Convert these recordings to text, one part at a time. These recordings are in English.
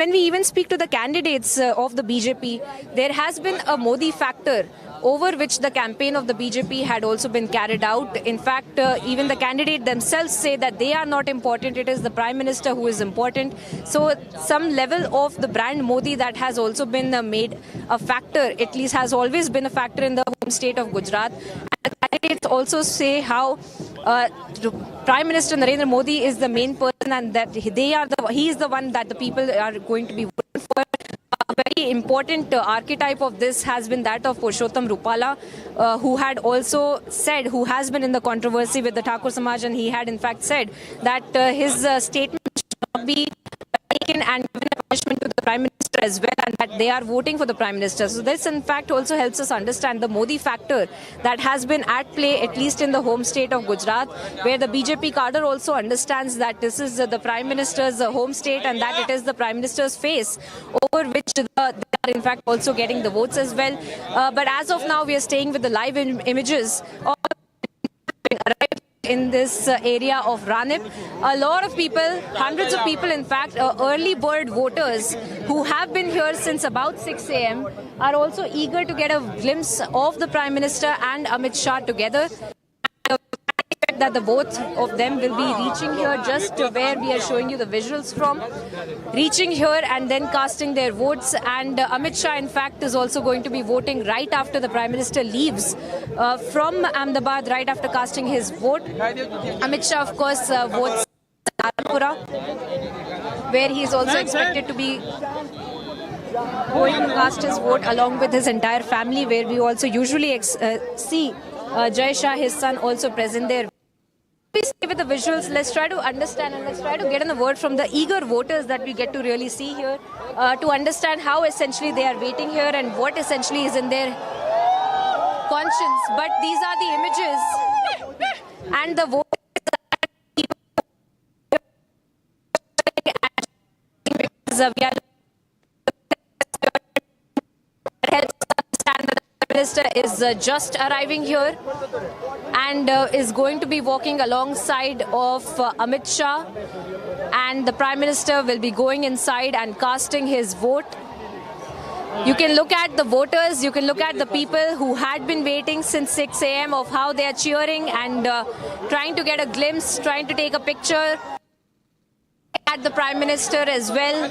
When we even speak to the candidates of the BJP, there has been a Modi factor over which the campaign of the BJP had also been carried out. In fact, even the candidate themselves say that they are not important. It is the Prime Minister who is important. So some level of the brand Modi that has also been made a factor, at least has always been a factor in the home state of Gujarat. And the candidates also say how Prime Minister Narendra Modi is the main person and that he is the one that the people are going to be voting for. A very important archetype of this has been that of Purushottam Rupala, who had also said, who has been in the controversy with the Thakur Samaj, and he had in fact said that his statement should not be taken and given a punishment to the Prime Minister as well, and that they are voting for the Prime Minister. So this in fact also helps us understand the Modi factor that has been at play, at least in the home state of Gujarat, where the BJP cadre also understands that this is the Prime Minister's home state and that it is the Prime Minister's face over which they are in fact also getting the votes as well. But as of now, we are staying with the live images of arrived in this area of Ranip. A lot of people, hundreds of people in fact, early bird voters who have been here since about 6 a.m. are also eager to get a glimpse of the Prime Minister and Amit Shah together. That the both of them will be reaching here just where we are showing you the visuals from, reaching here and then casting their votes. And Amit Shah in fact is also going to be voting right after the Prime Minister leaves from Ahmedabad, right after casting his vote. Amit Shah of course votes in Narayanpura, where he is also expected to be going to cast his vote along with his entire family, where we also usually see Jai Shah, his son, also present there. Please stay with the visuals. Let's try to understand and let's try to get in the word from the eager voters that we get to really see here to understand how essentially they are waiting here and what essentially is in their conscience. But these are the images and the voters we are helps understand that the Prime Minister is just arriving here and is going to be walking alongside of Amit Shah, and the Prime Minister will be going inside and casting his vote. You can look at the voters, you can look at the people who had been waiting since 6 a.m. of how they are cheering and trying to get a glimpse, trying to take a picture at the Prime Minister as well.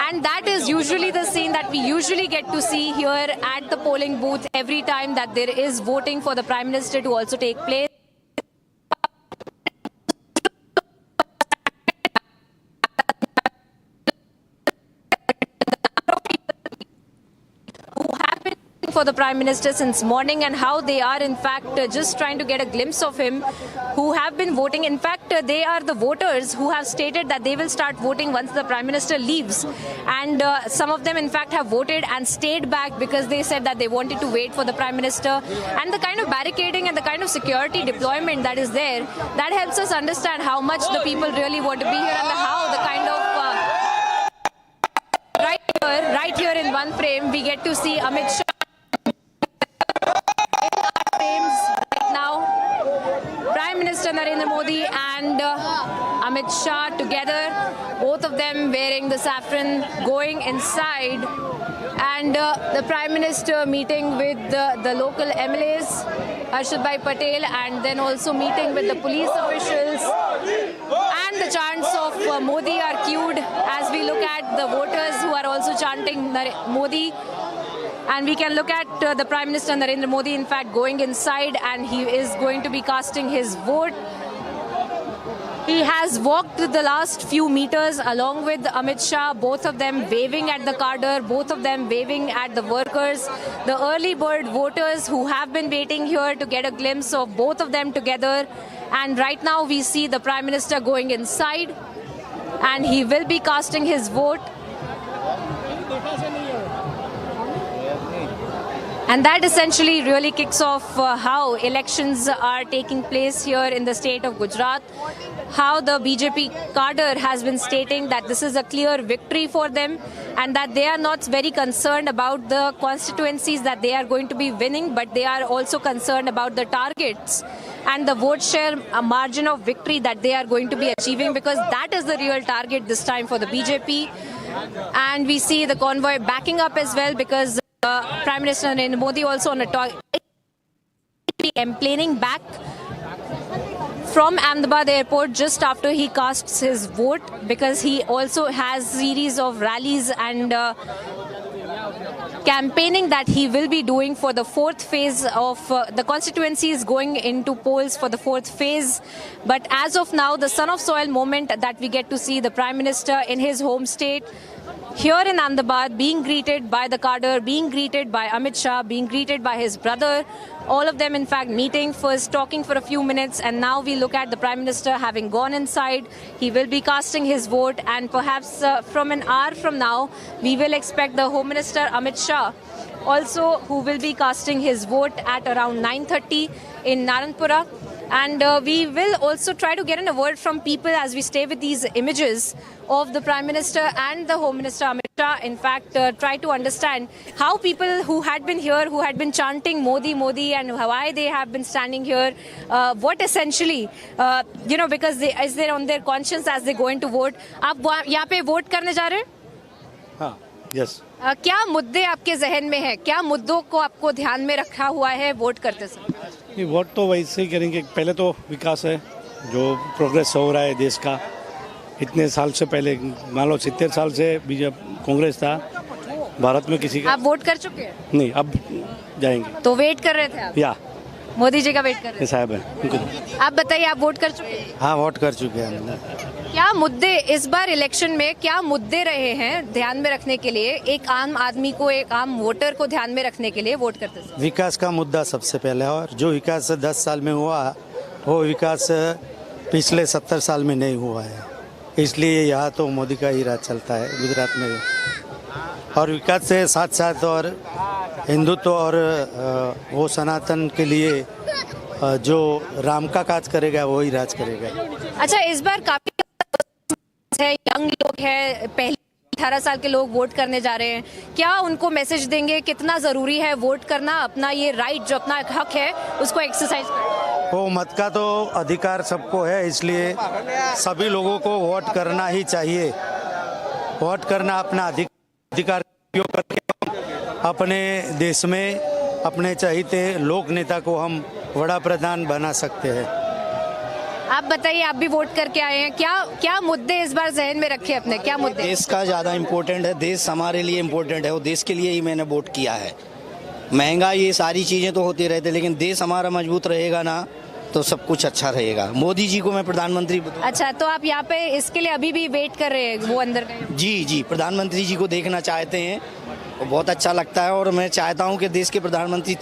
And that is usually the scene that we usually get to see here at the polling booth every time that there is voting for the Prime Minister to also take place. For the Prime Minister since morning, and how they are in fact just trying to get a glimpse of him, who have been voting. In fact, they are the voters who have stated that they will start voting once the Prime Minister leaves, and some of them in fact have voted and stayed back because they said that they wanted to wait for the Prime Minister. And the kind of barricading and the kind of security deployment that is there, that helps us understand how much the people really want to be here, and how the kind of right here in one frame we get to see Amit Shah right now. Prime Minister Narendra Modi and Amit Shah together, both of them wearing the saffron, going inside, and the Prime Minister meeting with the local MLAs, Harshad Bhai Patel, and then also meeting with the police officials. And the chants of Modi are cued as we look at the voters who are also chanting Modi. And we can look at the Prime Minister Narendra Modi in fact going inside, and he is going to be casting his vote. He has walked the last few meters along with Amit Shah, both of them waving at the cadre, both of them waving at the workers, the early bird voters who have been waiting here to get a glimpse of both of them together. And right now we see the Prime Minister going inside, and he will be casting his vote. And that essentially really kicks off how elections are taking place here in the state of Gujarat. How the BJP cadre has been stating that this is a clear victory for them, and that they are not very concerned about the constituencies that they are going to be winning, but they are also concerned about the targets and the vote share margin of victory that they are going to be achieving, because that is the real target this time for the BJP. and we see the convoy backing up as well because Prime Minister Narendra Modi also on a planing back from Ahmedabad airport just after he casts his vote, because he also has series of rallies and campaigning that he will be doing for the fourth phase of the constituency is going into polls for the fourth phase. But as of now, the son of soil moment that we get to see the Prime Minister in his home state here in Ahmedabad being greeted by the cadre, being greeted by Amit Shah, being greeted by his brother, all of them in fact meeting first, talking for a few minutes, and now we look at the Prime Minister having gone inside. He will be casting his vote, and perhaps from an hour from now we will expect the Home Minister Amit Shah also, who will be casting his vote at around 9:30 in Naranpura. And we will also try to get in a word from people as we stay with these images of the Prime Minister and the Home Minister Amit Shah. In fact, try to understand how people who had been here, who had been chanting Modi, Modi, and why they have been standing here, what essentially, because is there on their conscience as they go into vote. आप यहाँ पे vote करने जा रहे हैं? हाँ, yes. क्या मुद्दे आपके जहन में है, क्या मुद्दों को आपको ध्यान में रखा हुआ है वोट करते समय? नहीं, वोट तो वैसे ही करेंगे। पहले तो विकास है, जो प्रोग्रेस हो रहा है देश का। इतने साल से पहले, मान लो 70 साल से बीजेपी कांग्रेस था भारत में, किसी का। आप वोट कर चुके हैं? नहीं, अब जाएंगे। तो वेट कर रहे थे आप? या मोदी जी का वेट कर रहे थे? साहब है। आप बताइए, आप वोट कर चुके हैं? हाँ, वोट कर चुके हैं। क्या मुद्दे इस बार इलेक्शन में क्या मुद्दे रहे हैं ध्यान में रखने के लिए, एक आम आदमी को, एक आम वोटर को ध्यान में रखने के लिए वोट करते हैं? विकास का मुद्दा सबसे पहले है, और जो विकास 10 साल में हुआ वो विकास पिछले 70 साल में नहीं हुआ है, इसलिए यहाँ तो मोदी का ही राज चलता है गुजरात में। और विकास से साथ साथ और हिंदुत्व और वो सनातन के लिए जो राम का काज करेगा वही राज करेगा। अच्छा, इस बार काफी है, यंग लोग हैं, पहले 18 साल के लोग वोट करने जा रहे हैं, क्या उनको मैसेज देंगे कितना जरूरी है वोट करना, अपना ये राइट जो अपना हक है उसको एक्सरसाइज करना? वो मत का तो अधिकार सबको है, इसलिए सभी लोगों को वोट करना ही चाहिए। वोट करना अपना अधिकार उपयोग करके अपने देश में अपने चाहते लोक नेता को हम वड़ा प्रधान बना सकते हैं। आप बताइए, आप भी वोट करके आए हैं, क्या मुद्दे इस बार जहन में रखे अपने, क्या मुद्दे? देश का ज़्यादा इम्पोर्टेंट है, देश हमारे लिए इम्पोर्टेंट है, वो देश के लिए ही मैंने वोट किया है। महंगाई ये सारी चीज़ें तो होती रहती, लेकिन देश हमारा मजबूत रहेगा ना तो सब कुछ अच्छा रहेगा। मोदी जी को मैं प्रधानमंत्री। अच्छा, तो आप यहाँ पे इसके लिए अभी भी वेट कर रहे हैं, वो अंदर गए? जी, प्रधानमंत्री जी को देखना चाहते हैं, बहुत अच्छा लगता है, और मैं चाहता हूँ कि देश के प्रधानमंत्री